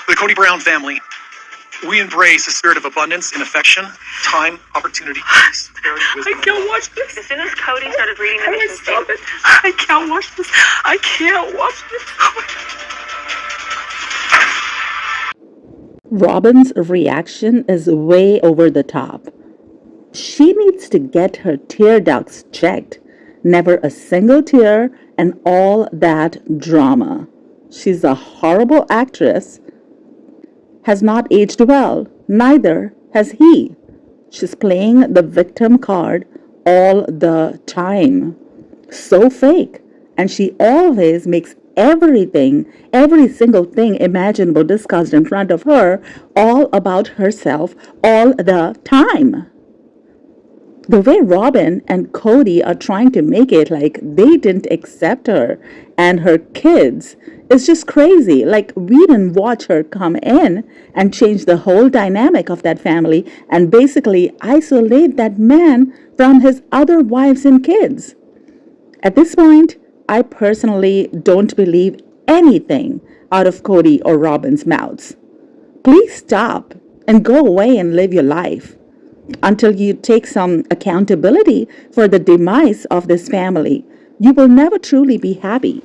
The Cody Brown family, we embrace a spirit of abundance in affection, time, opportunity, peace, prosperity, wisdom. I can't watch this. As soon as Cody started reading the mission Stop statement, it. I can't watch this. I can't watch this. Oh my God. Robyn's reaction is way over the top. She needs to get her tear ducts checked. Never a single tear and all that drama. She's a horrible actress. Has not aged well. Neither has he. She's playing the victim card all the time. So fake. And she always makes everything, every single thing imaginable discussed in front of her, all about herself all the time. The way Robyn and Cody are trying to make it like they didn't accept her and her kids is just crazy. Like, we didn't watch her come in and change the whole dynamic of that family and basically isolate that man from his other wives and kids. At this point, I personally don't believe anything out of Cody or Robyn's mouths. Please stop and go away and live your life until you take some accountability for the demise of this family. You will never truly be happy.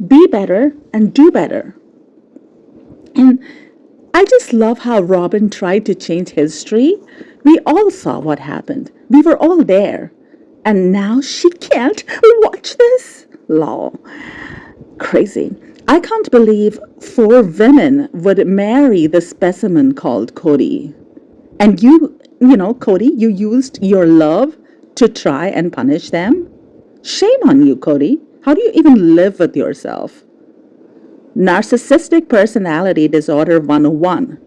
Be better and do better. And I just love how Robyn tried to change history. We all saw what happened. We were all there. And now she can't watch this? Lol. Crazy. I can't believe 4 women would marry the specimen called Cody. And you know, Cody, you used your love to try and punish them? Shame on you, Cody. How do you even live with yourself? Narcissistic Personality Disorder 101.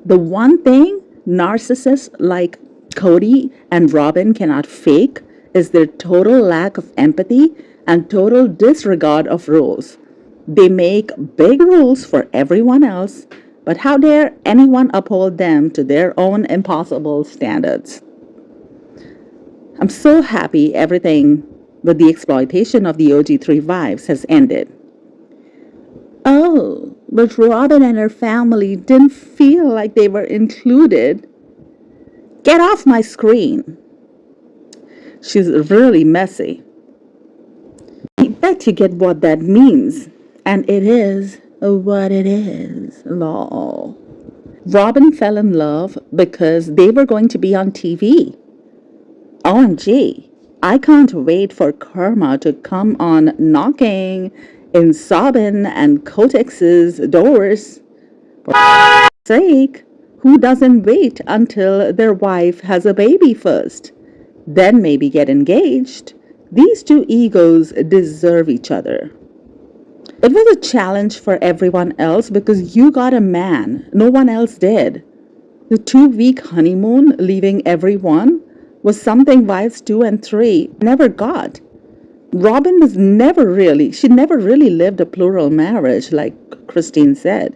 The one thing narcissists like Cody and Robyn cannot fake is their total lack of empathy and total disregard of rules. They make big rules for everyone else, but how dare anyone uphold them to their own impossible standards? I'm so happy everything with the exploitation of the OG3 wives has ended. Oh, but Robyn and her family didn't feel like they were included. Get off my screen. She's really messy. I bet you get what that means. And it is what it is. Lol. Robyn fell in love because they were going to be on TV. OMG. I can't wait for karma to come on knocking in Robyn and Kotex's doors. For sake, who doesn't wait until their wife has a baby first? Then maybe get engaged. These two egos deserve each other. It was a challenge for everyone else because you got a man. No one else did. The 2-week honeymoon, leaving everyone, was something wives 2 and 3 never got. Robyn she never really lived a plural marriage like Christine said.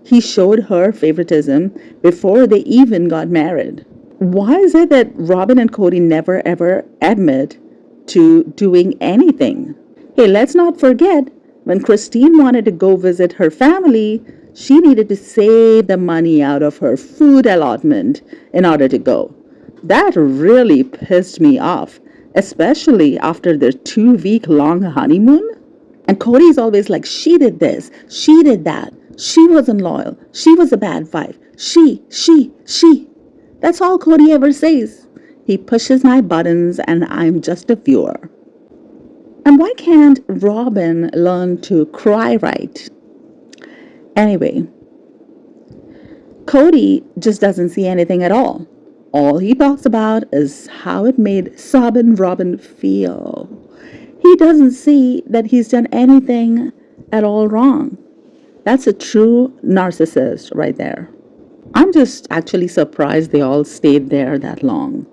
He showed her favoritism before they even got married. Why is it that Robyn and Cody never ever admit to doing anything? Hey, let's not forget, when Christine wanted to go visit her family, she needed to save the money out of her food allotment in order to go. That really pissed me off, especially after their 2-week long honeymoon. And Cody's always like, she did this, she did that, she wasn't loyal, she was a bad wife, she. That's all Cody ever says. He pushes my buttons and I'm just a viewer. And why can't Robyn learn to cry right? Anyway, Cody just doesn't see anything at all. All he talks about is how it made sobbing Robyn feel. He doesn't see that he's done anything at all wrong. That's a true narcissist right there. I'm just actually surprised they all stayed there that long.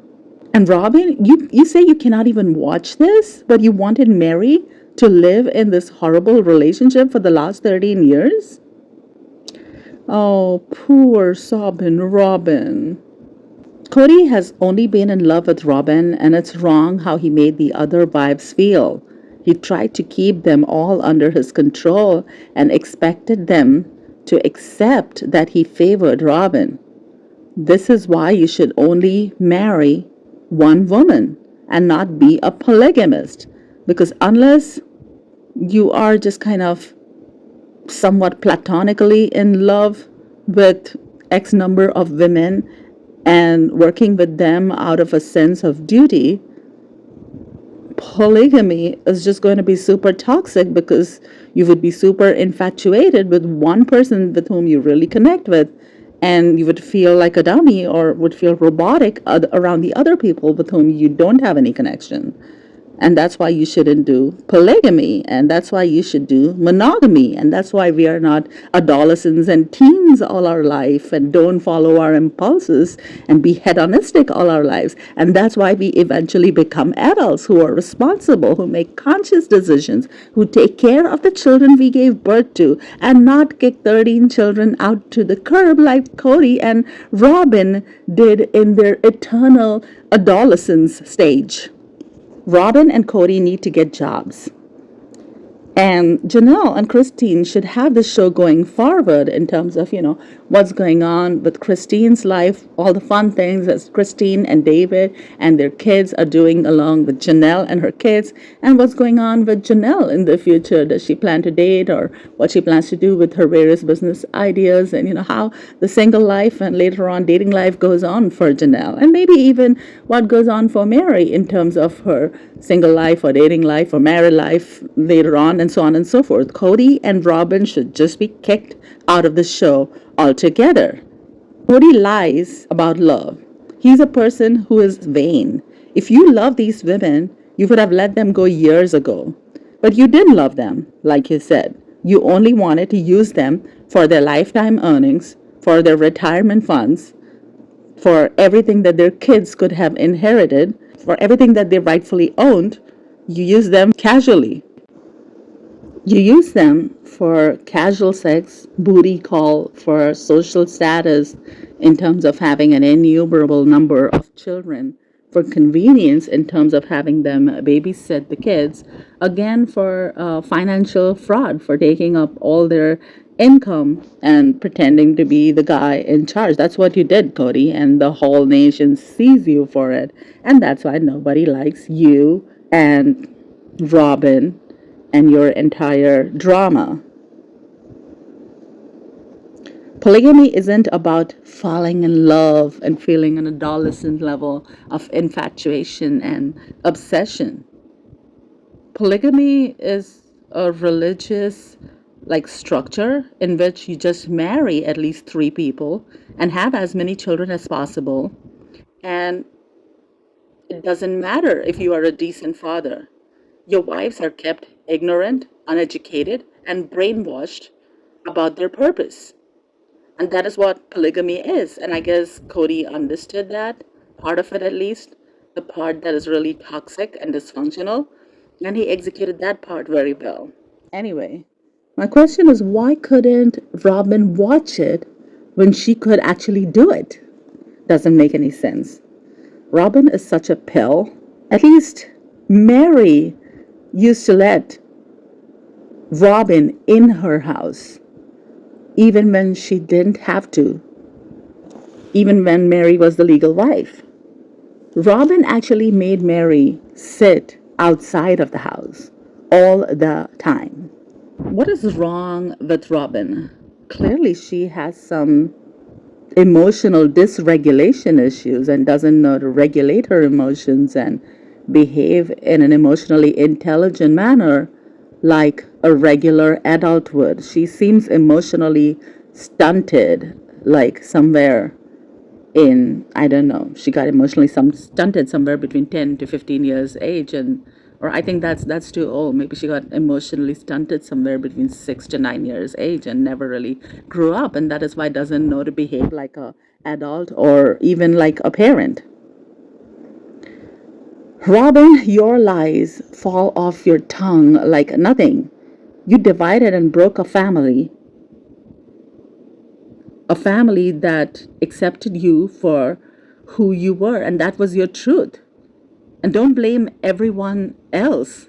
And Robyn, you say you cannot even watch this, but you wanted Mary to live in this horrible relationship for the last 13 years? Oh, poor sobbing Robyn. Cody has only been in love with Robyn, and it's wrong how he made the other wives feel. He tried to keep them all under his control and expected them to accept that he favored Robyn. This is why you should only marry one woman and not be a polygamist. Because unless you are just kind of somewhat platonically in love with X number of women and working with them out of a sense of duty, polygamy is just going to be super toxic because you would be super infatuated with one person with whom you really connect with, and you would feel like a dummy or would feel robotic around the other people with whom you don't have any connection. And that's why you shouldn't do polygamy. And that's why you should do monogamy. And that's why we are not adolescents and teens all our life and don't follow our impulses and be hedonistic all our lives. And that's why we eventually become adults who are responsible, who make conscious decisions, who take care of the children we gave birth to, and not kick 13 children out to the curb like Cody and Robyn did in their eternal adolescence stage. Robyn and Cody need to get jobs. And Janelle and Christine should have the show going forward in terms of, what's going on with Christine's life, all the fun things that Christine and David and their kids are doing along with Janelle and her kids, and what's going on with Janelle in the future. Does she plan to date, or what she plans to do with her various business ideas, and, how the single life and later on dating life goes on for Janelle, and maybe even what goes on for Mary in terms of her single life or dating life or married life later on, and so on and so forth. Cody and Robyn should just be kicked out of the show altogether. Cody lies about love. He's a person who is vain. If you love these women, you would have let them go years ago. But you didn't love them, like you said. You only wanted to use them for their lifetime earnings, for their retirement funds, for everything that their kids could have inherited, for everything that they rightfully owned. You use them casually. You use them for casual sex, booty call, for social status in terms of having an innumerable number of children, for convenience in terms of having them babysit the kids, again for financial fraud, for taking up all their income and pretending to be the guy in charge. That's what you did, Cody, and the whole nation sees you for it. And that's why nobody likes you and Robyn and your entire drama. Polygamy isn't about falling in love and feeling an adolescent level of infatuation and obsession. Polygamy is a religious structure in which you just marry at least 3 people and have as many children as possible, and it doesn't matter if you are a decent father. Your wives are kept ignorant, uneducated, and brainwashed about their purpose. And that is what polygamy is. And I guess Cody understood that, part of it at least, the part that is really toxic and dysfunctional. And he executed that part very well. Anyway, my question is, why couldn't Robyn watch it when she could actually do it? Doesn't make any sense. Robyn is such a pill. At least Mary used to let Robyn in her house, even when she didn't have to, even when Mary was the legal wife. Robyn actually made Mary sit outside of the house all the time. What is wrong with Robyn? Clearly, she has some emotional dysregulation issues and doesn't know to regulate her emotions and behave in an emotionally intelligent manner like a regular adult would. She seems emotionally stunted, like somewhere in, I don't know, she got emotionally stunted somewhere between 10 to 15 years age, or I think that's too old. Maybe she got emotionally stunted somewhere between 6 to 9 years age and never really grew up, and that is why doesn't know to behave like a adult or even like a parent. Robyn, your lies fall off your tongue like nothing. You divided and broke a family that accepted you for who you were, and that was your truth. And don't blame everyone else.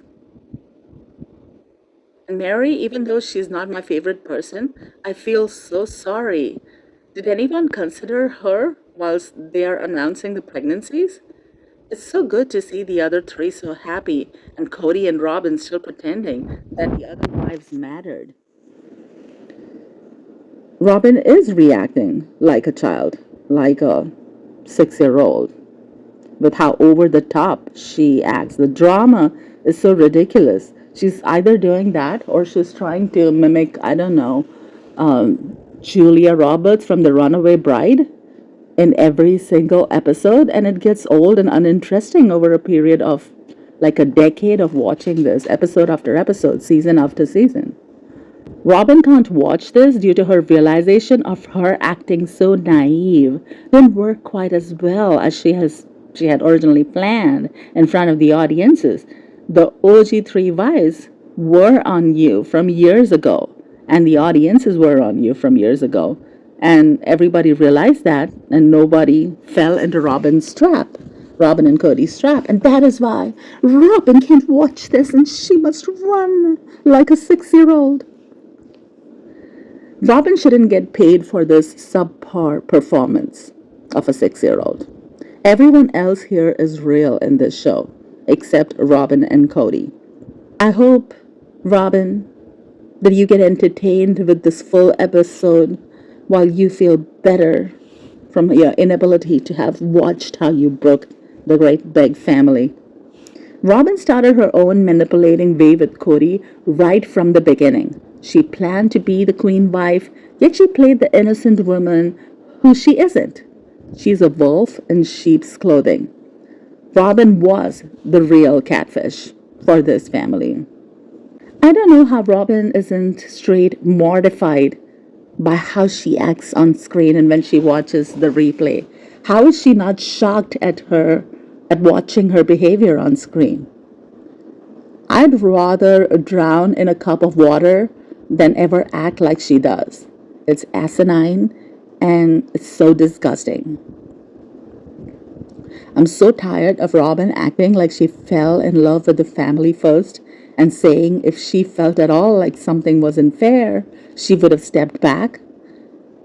And Mary, even though she's not my favorite person, I feel so sorry. Did anyone consider her whilst they are announcing the pregnancies? It's so good to see the other three so happy and Cody and Robyn still pretending that the other wives mattered. Robyn is reacting like a child, like a 6 year old, with how over the top she acts. The drama is so ridiculous. She's either doing that or she's trying to mimic, I don't know, Julia Roberts from The Runaway Bride in every single episode, and it gets old and uninteresting over a period of like a decade of watching this episode after episode, season after season. Robyn can't watch this due to her realization of her acting so naive didn't work quite as well as she had originally planned in front of the audiences. The OG3 vibes were on you from years ago, and the audiences were on you from years ago. And everybody realized that, and nobody fell into Robyn's trap. Robyn and Cody's trap. And that is why Robyn can't watch this and she must run like a 6 year old. Robyn shouldn't get paid for this subpar performance of a 6 year old. Everyone else here is real in this show, except Robyn and Cody. I hope, Robyn, that you get entertained with this full episode while you feel better from your inability to have watched how you broke the great big family. Robyn started her own manipulating way with Cody right from the beginning. She planned to be the queen wife, yet she played the innocent woman who she isn't. She's a wolf in sheep's clothing. Robyn was the real catfish for this family. I don't know how Robyn isn't straight mortified by how she acts on screen and when she watches the replay. How is she not shocked at watching her behavior on screen? I'd rather drown in a cup of water than ever act like she does. It's asinine and it's so disgusting. I'm so tired of Robyn acting like she fell in love with the family first and saying if she felt at all like something wasn't fair, she would have stepped back.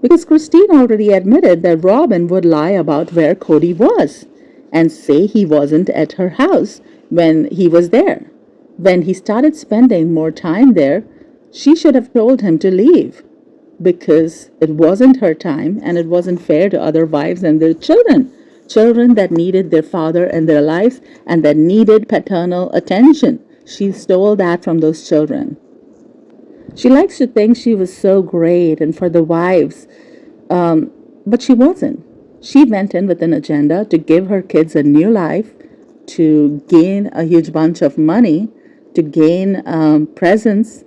Because Christine already admitted that Robyn would lie about where Cody was and say he wasn't at her house when he was there. When he started spending more time there, she should have told him to leave because it wasn't her time and it wasn't fair to other wives and their children. Children that needed their father in their lives and that needed paternal attention. She stole that from those children. She likes to think she was so great and for the wives, but she wasn't. She went in with an agenda to give her kids a new life, to gain a huge bunch of money, to gain presence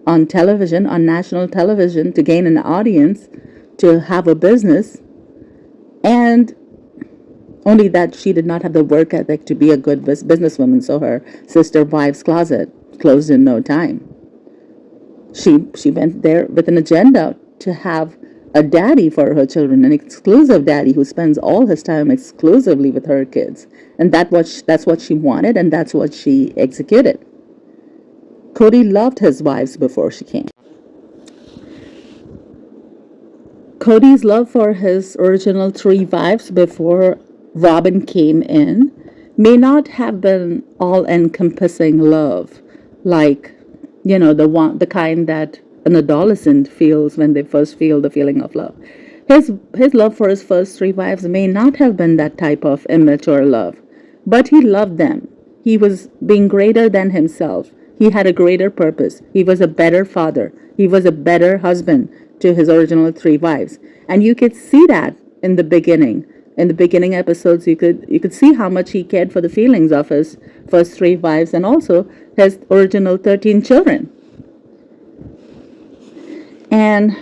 on television, on national television, to gain an audience, to have a business, and only that she did not have the work ethic to be a good businesswoman, so her sister wives' closet closed in no time. She went there with an agenda to have a daddy for her children, an exclusive daddy who spends all his time exclusively with her kids. And that's what she wanted, and that's what she executed. Cody loved his wives before she came. Cody's love for his original three wives before Robyn came in may not have been all-encompassing love, like, the kind that an adolescent feels when they first feel the feeling of love. His love for his first three wives may not have been that type of immature love, but he loved them. He was being greater than himself. He had a greater purpose. He was a better father. He was a better husband to his original three wives. And you could see that in the beginning. In the beginning episodes, you could see how much he cared for the feelings of his first three wives and also his original 13 children. And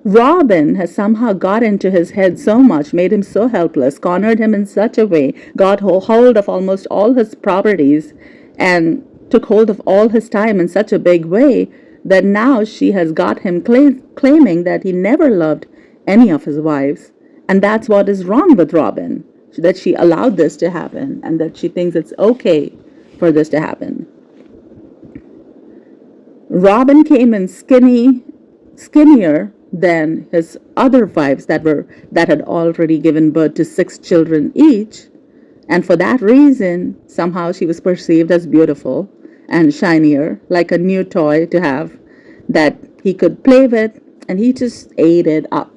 Robyn has somehow got into his head so much, made him so helpless, cornered him in such a way, got hold of almost all his properties, and took hold of all his time in such a big way that now she has got him claiming that he never loved any of his wives. And that's what is wrong with Robyn, that she allowed this to happen and that she thinks it's okay for this to happen. Robyn came in skinnier than his other wives that had already given birth to 6 children each, and for that reason, somehow she was perceived as beautiful and shinier, like a new toy to have that he could play with, and he just ate it up.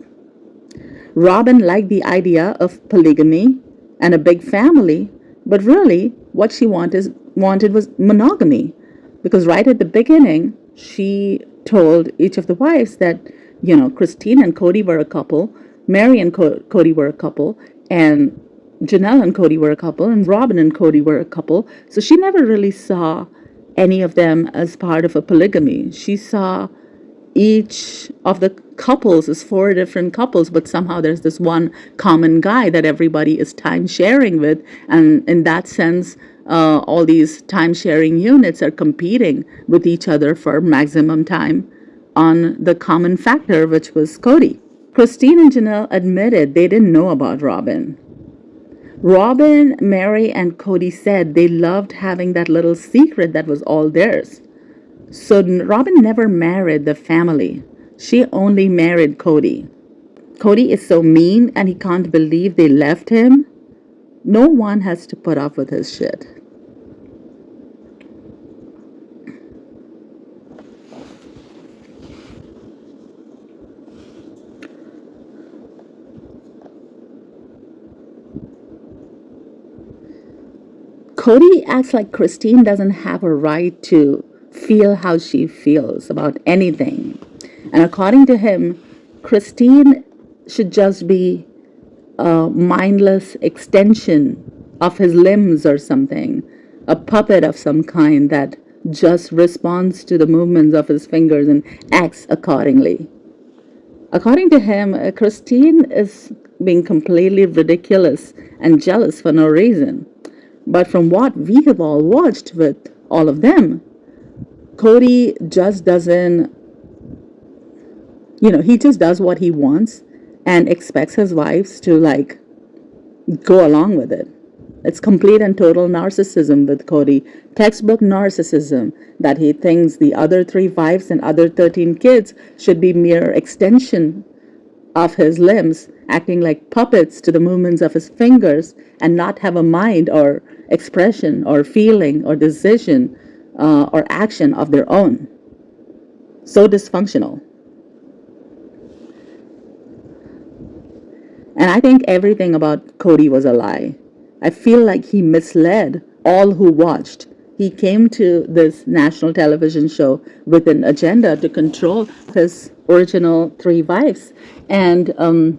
Robyn liked the idea of polygamy and a big family, but really what she wanted was monogamy. Because right at the beginning, she told each of the wives that, Christine and Cody were a couple, Mary and Cody were a couple, and Janelle and Cody were a couple, and Robyn and Cody were a couple. So she never really saw any of them as part of a polygamy. She saw each of the couples is 4 different couples, but somehow there's this one common guy that everybody is time sharing with. And in that sense, all these time sharing units are competing with each other for maximum time on the common factor, which was Cody. Christine and Janelle admitted they didn't know about Robyn. Robyn, Mary, and Cody said they loved having that little secret that was all theirs. So Robyn never married the family. She only married Cody. Cody is so mean and he can't believe they left him. No one has to put up with his shit. Cody acts like Christine doesn't have a right to feel how she feels about anything. And according to him, Christine should just be a mindless extension of his limbs or something, a puppet of some kind that just responds to the movements of his fingers and acts accordingly. According to him, Christine is being completely ridiculous and jealous for no reason. But from what we have all watched with all of them, Cody just doesn't, he just does what he wants and expects his wives to go along with it. It's complete and total narcissism with Cody. Textbook narcissism that he thinks the other 3 wives and other 13 kids should be mere extension of his limbs, acting like puppets to the movements of his fingers and not have a mind or expression or feeling or decision or action of their own. So dysfunctional. And I think everything about Cody was a lie. I feel like he misled all who watched. He came to this national television show with an agenda to control his original 3 wives and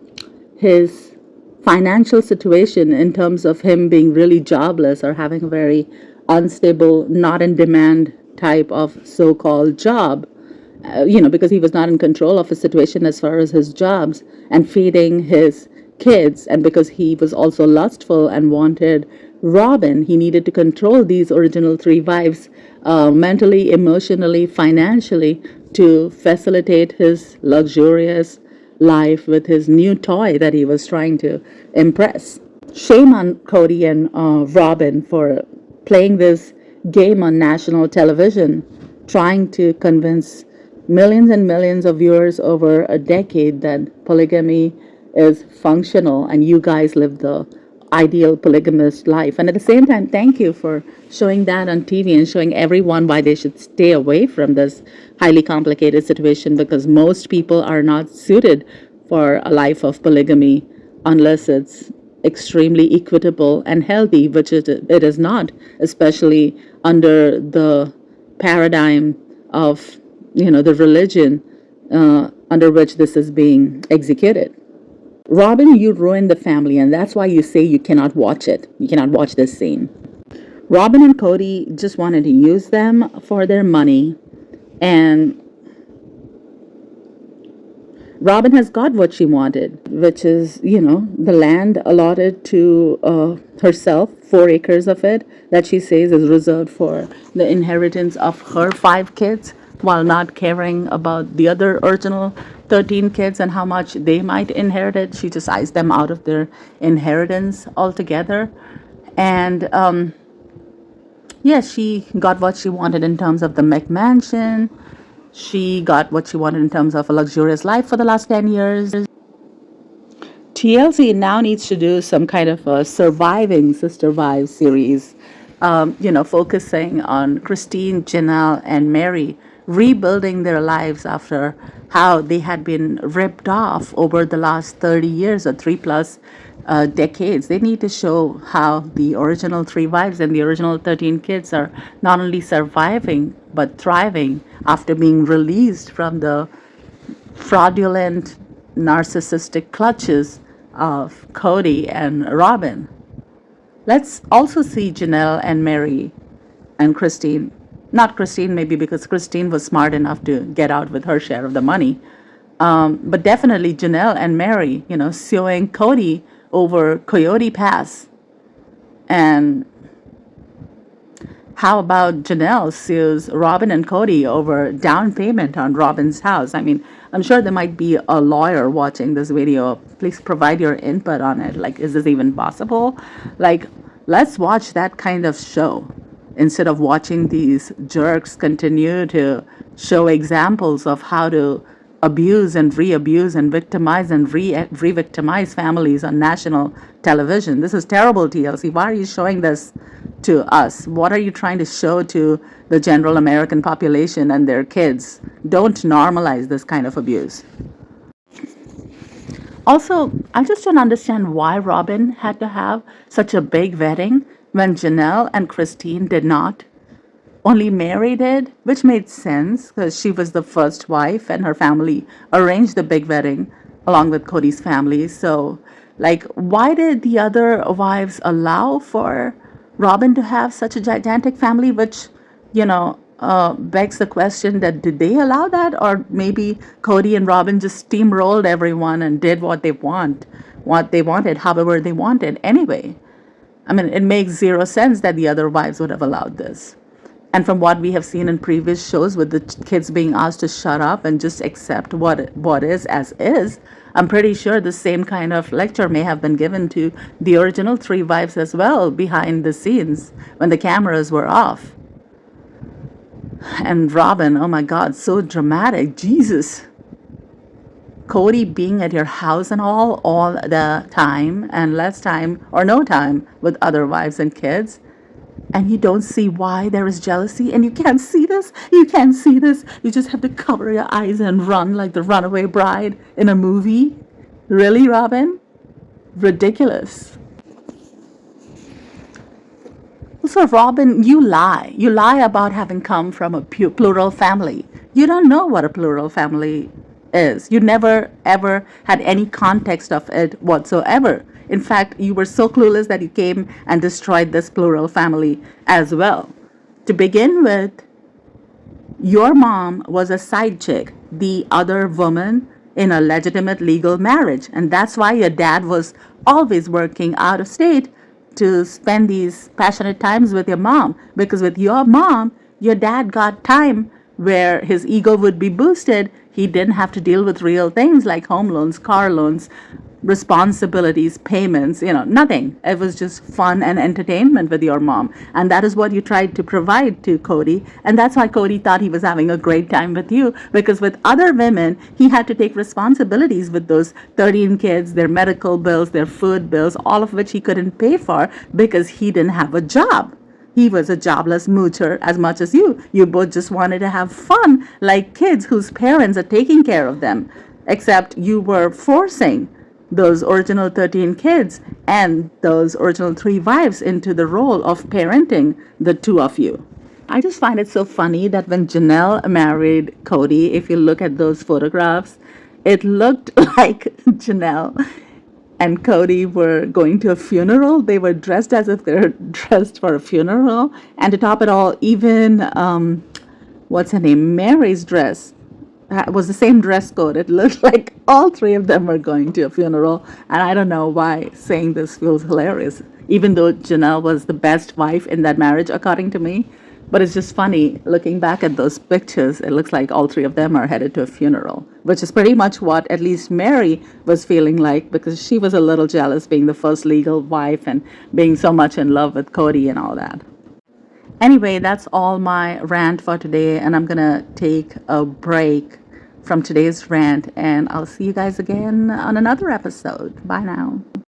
his financial situation in terms of him being really jobless or having a very unstable, not in demand type of so-called job, because he was not in control of his situation as far as his jobs and feeding his kids, and because he was also lustful and wanted Robyn, he needed to control these original 3 wives mentally, emotionally, financially to facilitate his luxurious life with his new toy that he was trying to impress. Shame on Cody and Robyn for playing this game on national television, trying to convince millions and millions of viewers over a decade that polygamy is functional and you guys live the ideal polygamist life. And at the same time, thank you for showing that on TV and showing everyone why they should stay away from this highly complicated situation, because most people are not suited for a life of polygamy unless it's extremely equitable and healthy, which it is not, especially under the paradigm of, the religion under which this is being executed. Robyn, you ruined the family, and that's why you say you cannot watch it. You cannot watch this scene. Robyn and Cody just wanted to use them for their money, and Robyn has got what she wanted, which is, the land allotted to herself, 4 acres of it, that she says is reserved for the inheritance of her 5 kids, while not caring about the other original 13 kids and how much they might inherit it. She just eyes them out of their inheritance altogether. And yes, she got what she wanted in terms of the McMansion She got what she wanted in terms of a luxurious life for the last 10 years. TLC now needs to do some kind of a surviving Sister Wives series, focusing on Christine, Janelle, and Mary rebuilding their lives after how they had been ripped off over the last 30 years or three plus decades. They need to show how the original three wives and the original 13 kids are not only surviving but thriving after being released from the fraudulent, narcissistic clutches of Cody and Robyn. Let's also see Janelle and Mary and Christine. Not Christine, maybe because Christine was smart enough to get out with her share of the money. But definitely Janelle and Mary, suing Cody over Coyote Pass. And how about Janelle sues Robyn and Cody over down payment on Robyn's house? I mean, I'm sure there might be a lawyer watching this video. Please provide your input on it. Like, is this even possible? Like, let's watch that kind of show instead of watching these jerks continue to show examples of how to abuse and re-abuse and victimize and re-victimize families on national television. This is terrible, TLC. Why are you showing this to us? What are you trying to show to the general American population and their kids? Don't normalize this kind of abuse. Also, I just don't understand why Robyn had to have such a big wedding when Janelle and Christine did not. Only Mary did, which made sense because she was the first wife and her family arranged the big wedding along with Cody's family. So, why did the other wives allow for Robyn to have such a gigantic family? Which, begs the question that did they allow that? Or maybe Cody and Robyn just steamrolled everyone and did what they wanted, however they wanted anyway. I mean, it makes zero sense that the other wives would have allowed this. And from what we have seen in previous shows with the kids being asked to shut up and just accept what is as is, I'm pretty sure the same kind of lecture may have been given to the original three wives as well behind the scenes when the cameras were off. And Robyn, oh my God, so dramatic. Jesus. Cody being at your house and all the time and less time or no time with other wives and kids. And you don't see why there is jealousy, and you can't see this. You can't see this. You just have to cover your eyes and run like the runaway bride in a movie. Really, Robyn? Ridiculous. So, Robyn, you lie. You lie about having come from a plural family. You don't know what a plural family is. You never, ever had any context of it whatsoever. In fact, you were so clueless that you came and destroyed this plural family as well. To begin with, your mom was a side chick, the other woman in a legitimate legal marriage. And that's why your dad was always working out of state to spend these passionate times with your mom. Because with your mom, your dad got time where his ego would be boosted. He didn't have to deal with real things like home loans, car loans, responsibilities, payments, nothing. It was just fun and entertainment with your mom. And that is what you tried to provide to Cody. And that's why Cody thought he was having a great time with you, because with other women, he had to take responsibilities with those 13 kids, their medical bills, their food bills, all of which he couldn't pay for because he didn't have a job. He was a jobless moocher as much as you. You both just wanted to have fun like kids whose parents are taking care of them. Except you were forcing those original 13 kids and those original three wives into the role of parenting the two of you. I just find it so funny that when Janelle married Cody, if you look at those photographs, it looked like Janelle and Cody were going to a funeral. They were dressed as if they're dressed for a funeral. And to top it all, even, what's her name? Mary's dress was the same dress code. It looked like all three of them were going to a funeral. And I don't know why saying this feels hilarious, even though Janelle was the best wife in that marriage, according to me. But it's just funny looking back at those pictures. It looks like all three of them are headed to a funeral, which is pretty much what at least Mary was feeling like, because she was a little jealous being the first legal wife and being so much in love with Cody and all that. Anyway, that's all my rant for today, and I'm gonna take a break from today's rant, and I'll see you guys again on another episode. Bye now.